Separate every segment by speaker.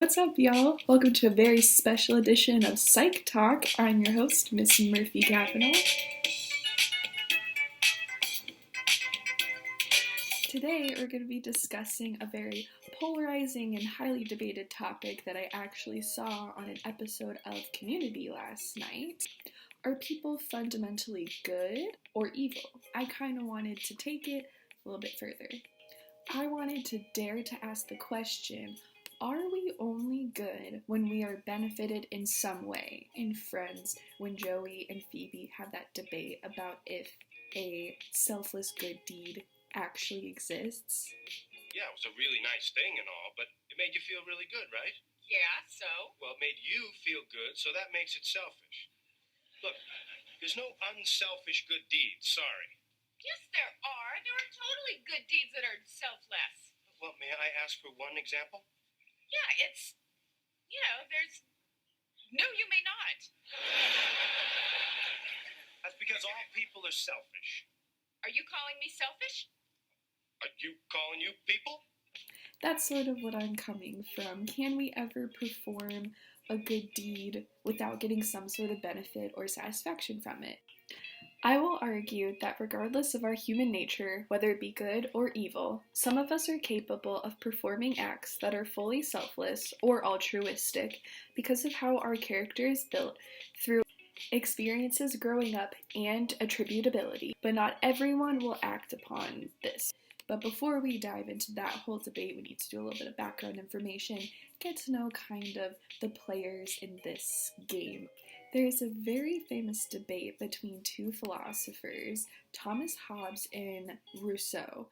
Speaker 1: What's up, y'all? Welcome to a very special edition of Psych Talk. I'm your host, Miss Murphy Cavanaugh. Today, we're going to be discussing a very polarizing and highly debated topic that I actually saw on an episode of Community last night. Are people fundamentally good or evil? I kind of wanted to take it a little bit further. I wanted to dare to ask the question, are we only good when we are benefited in some way? In Friends, when Joey and Phoebe have that debate about if a selfless good deed actually exists.
Speaker 2: Yeah, it was a really nice thing and all, but it made you feel really good, right?
Speaker 3: Yeah, so?
Speaker 2: Well, it made you feel good, so that makes it selfish. Look, there's no unselfish good deeds, sorry.
Speaker 3: Yes, there are. There are totally good deeds that are selfless.
Speaker 2: Well, may I ask for one example?
Speaker 3: Yeah, there's... No, you may not.
Speaker 2: That's because all people are selfish.
Speaker 3: Are you calling me selfish?
Speaker 2: Are you calling you people?
Speaker 1: That's sort of what I'm coming from. Can we ever perform a good deed without getting some sort of benefit or satisfaction from it? I will argue that regardless of our human nature, whether it be good or evil, some of us are capable of performing acts that are fully selfless or altruistic because of how our character is built through experiences growing up and attributability, but not everyone will act upon this. But before we dive into that whole debate, we need to do a little bit of background information, get to know kind of the players in this game. There is a very famous debate between two philosophers, Thomas Hobbes and Rousseau.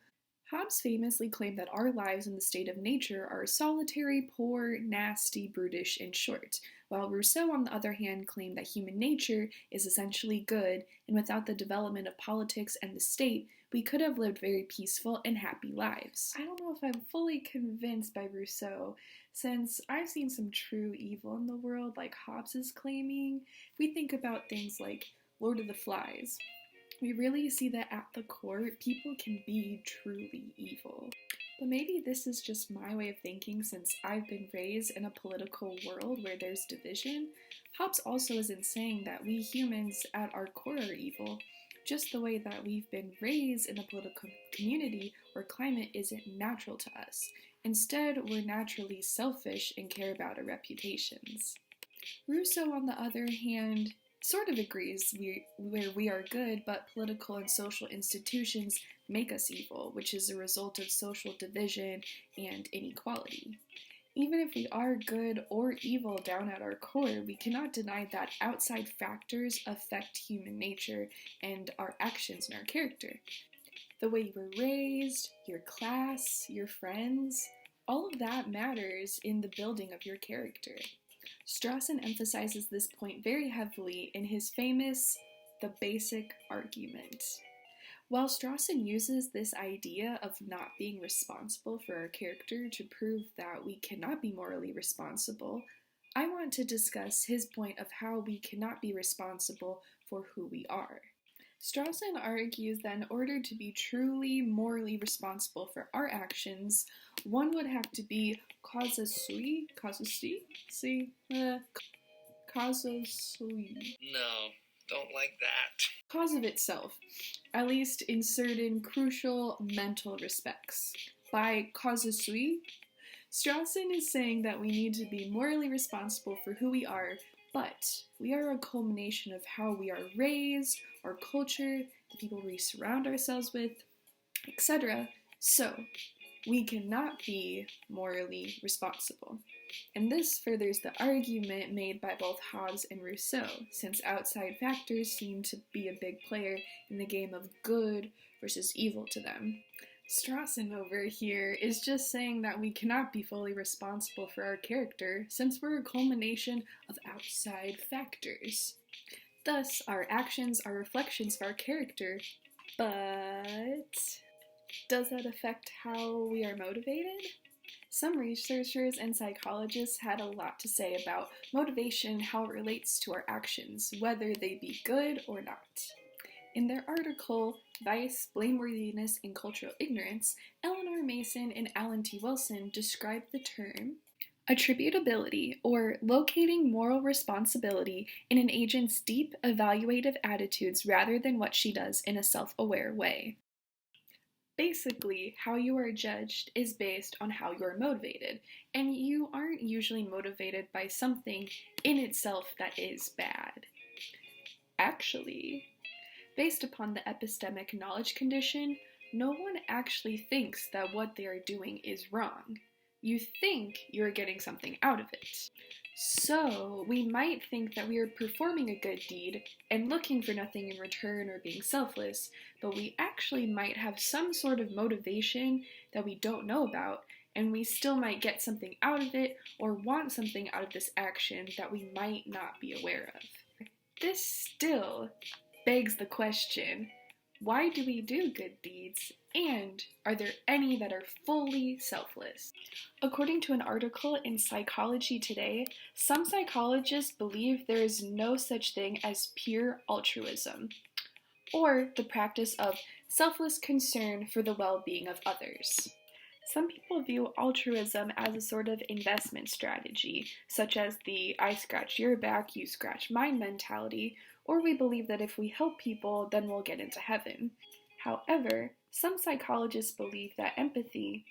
Speaker 1: Hobbes famously claimed that our lives in the state of nature are solitary, poor, nasty, brutish, and short, while Rousseau, on the other hand, claimed that human nature is essentially good, and without the development of politics and the state, we could have lived very peaceful and happy lives. I don't know if I'm fully convinced by Rousseau, since I've seen some true evil in the world like Hobbes is claiming. If we think about things like Lord of the Flies, we really see that at the core, people can be truly evil. But maybe this is just my way of thinking since I've been raised in a political world where there's division. Hobbes also isn't saying that we humans at our core are evil, just the way that we've been raised in a political community where climate isn't natural to us. Instead, we're naturally selfish and care about our reputations. Rousseau, on the other hand, sort of agrees where we are good, but political and social institutions make us evil, which is a result of social division and inequality. Even if we are good or evil down at our core, we cannot deny that outside factors affect human nature and our actions and our character. The way you were raised, your class, your friends, all of that matters in the building of your character. Strawson emphasizes this point very heavily in his famous The Basic Argument. While Strawson uses this idea of not being responsible for our character to prove that we cannot be morally responsible, I want to discuss his point of how we cannot be responsible for who we are. Strawson argues that in order to be truly morally responsible for our actions, one would have to be causa sui?
Speaker 4: No, don't like that.
Speaker 1: Cause of itself, at least in certain crucial mental respects. By causa sui, Strawson is saying that we need to be morally responsible for who we are, but we are a culmination of how we are raised, our culture, the people we surround ourselves with, etc. So, we cannot be morally responsible. And this furthers the argument made by both Hobbes and Rousseau, since outside factors seem to be a big player in the game of good versus evil to them. Strawson over here is just saying that we cannot be fully responsible for our character since we're a culmination of outside factors. Thus, our actions are reflections of our character, but does that affect how we are motivated? Some researchers and psychologists had a lot to say about motivation and how it relates to our actions, whether they be good or not. In their article, Vice, Blameworthiness, and Cultural Ignorance, Eleanor Mason and Alan T. Wilson described the term Attributability, or locating moral responsibility in an agent's deep evaluative attitudes rather than what she does in a self-aware way. Basically, how you are judged is based on how you're motivated, and you aren't usually motivated by something in itself that is bad. Actually, based upon the epistemic knowledge condition, no one actually thinks that what they are doing is wrong. You think you're getting something out of it. So, we might think that we are performing a good deed and looking for nothing in return or being selfless, but we actually might have some sort of motivation that we don't know about, and we still might get something out of it or want something out of this action that we might not be aware of. This still begs the question, why do we do good deeds, and are there any that are fully selfless? According to an article in Psychology Today, some psychologists believe there is no such thing as pure altruism, or the practice of selfless concern for the well-being of others. Some people view altruism as a sort of investment strategy, such as the I scratch your back, you scratch mine mentality, or we believe that if we help people, then we'll get into heaven. However, some psychologists believe that empathy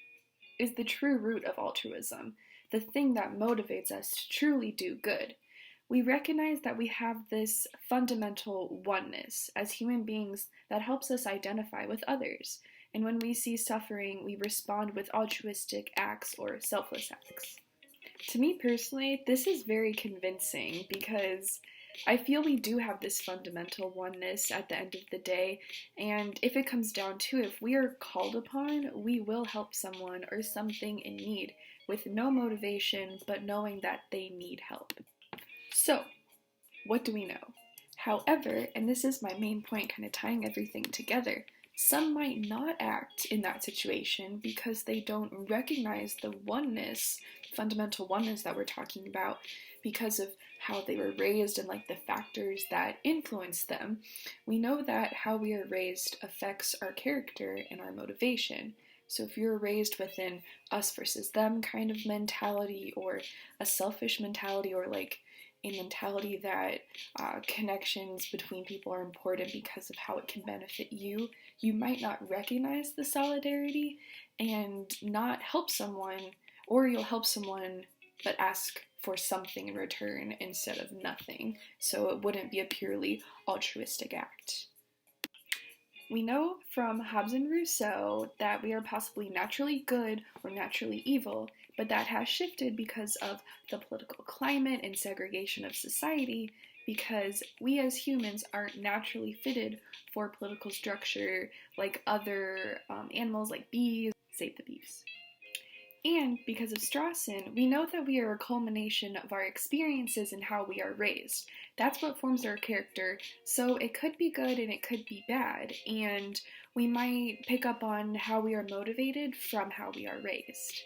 Speaker 1: is the true root of altruism, the thing that motivates us to truly do good. We recognize that we have this fundamental oneness as human beings that helps us identify with others. And when we see suffering, we respond with altruistic acts or selfless acts. To me personally, this is very convincing because I feel we do have this fundamental oneness at the end of the day, and if it comes down to it, if we are called upon, we will help someone or something in need with no motivation but knowing that they need help. So, what do we know? However, and this is my main point, kind of tying everything together, some might not act in that situation because they don't recognize the oneness, fundamental oneness that we're talking about, because of how they were raised and like the factors that influence them. We know that how we are raised affects our character and our motivation. So if you're raised within us versus them kind of mentality, or a selfish mentality, or like a mentality that connections between people are important because of how it can benefit you, you might not recognize the solidarity and not help someone, or you'll help someone but ask for something in return instead of nothing. So it wouldn't be a purely altruistic act. We know from Hobbes and Rousseau that we are possibly naturally good or naturally evil, but that has shifted because of the political climate and segregation of society, because we as humans aren't naturally fitted for political structure like other animals like bees, save the bees. And because of Strawson, we know that we are a culmination of our experiences and how we are raised. That's what forms our character, so it could be good and it could be bad, and we might pick up on how we are motivated from how we are raised.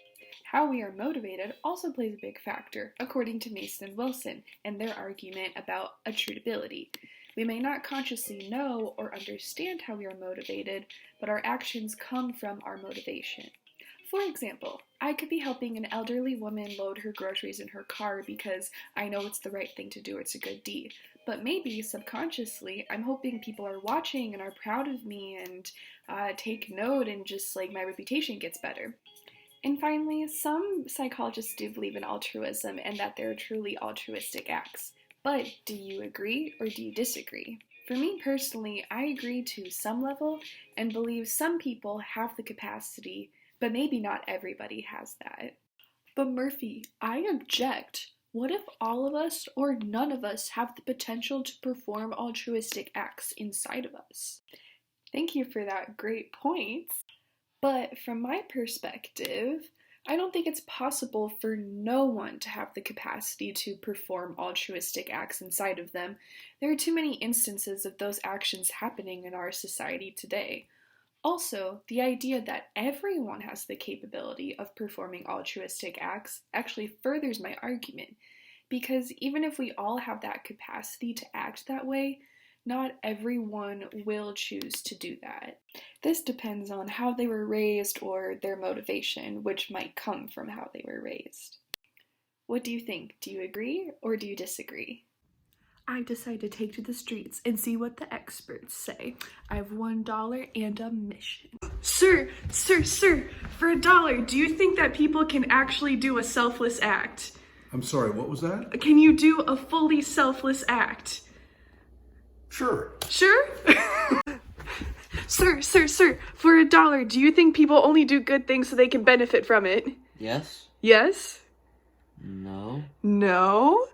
Speaker 1: How we are motivated also plays a big factor, according to Mason and Wilson and their argument about attributability. We may not consciously know or understand how we are motivated, but our actions come from our motivation. For example, I could be helping an elderly woman load her groceries in her car because I know it's the right thing to do, it's a good deed. But maybe subconsciously, I'm hoping people are watching and are proud of me and take note, and just like my reputation gets better. And finally, some psychologists do believe in altruism and that there are truly altruistic acts. But do you agree or do you disagree? For me personally, I agree to some level and believe some people have the capacity, but maybe not everybody has that. But Murphy, I object. What if all of us or none of us have the potential to perform altruistic acts inside of us? Thank you for that great point. But from my perspective, I don't think it's possible for no one to have the capacity to perform altruistic acts inside of them. There are too many instances of those actions happening in our society today. Also, the idea that everyone has the capability of performing altruistic acts actually furthers my argument, because even if we all have that capacity to act that way, not everyone will choose to do that. This depends on how they were raised or their motivation, which might come from how they were raised. What do you think? Do you agree or do you disagree? I decided to take to the streets and see what the experts say. I have $1 and a mission. Sir, for $1, do you think that people can actually do a selfless act?
Speaker 5: I'm sorry, what was that?
Speaker 1: Can you do a fully selfless act?
Speaker 5: Sure.
Speaker 1: Sure? Sir, for $1, do you think people only do good things so they can benefit from it?
Speaker 6: Yes.
Speaker 1: Yes?
Speaker 6: No.
Speaker 1: No?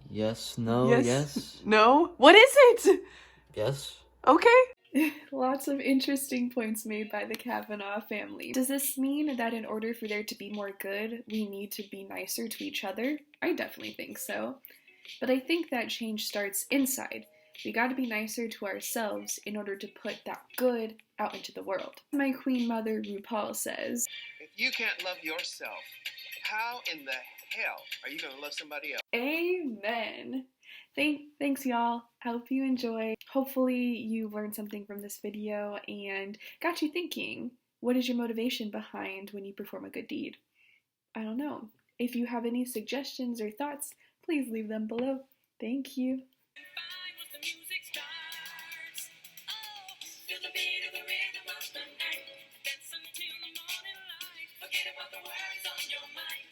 Speaker 6: Yes. No. Yes.
Speaker 1: No? What is it?
Speaker 6: Yes.
Speaker 1: Okay. Lots of interesting points made by the Kavanaugh family. Does this mean that in order for there to be more good, we need to be nicer to each other? I definitely think so. But I think that change starts inside. We gotta be nicer to ourselves in order to put that good out into the world. My queen mother RuPaul says,
Speaker 2: If you can't love yourself, how in the hell are you going to love somebody else?
Speaker 1: Amen. Thanks y'all. I hope you enjoy. Hopefully you learned something from this video and got you thinking. What is your motivation behind when you perform a good deed? I don't know. If you have any suggestions or thoughts, please leave them below. Thank you.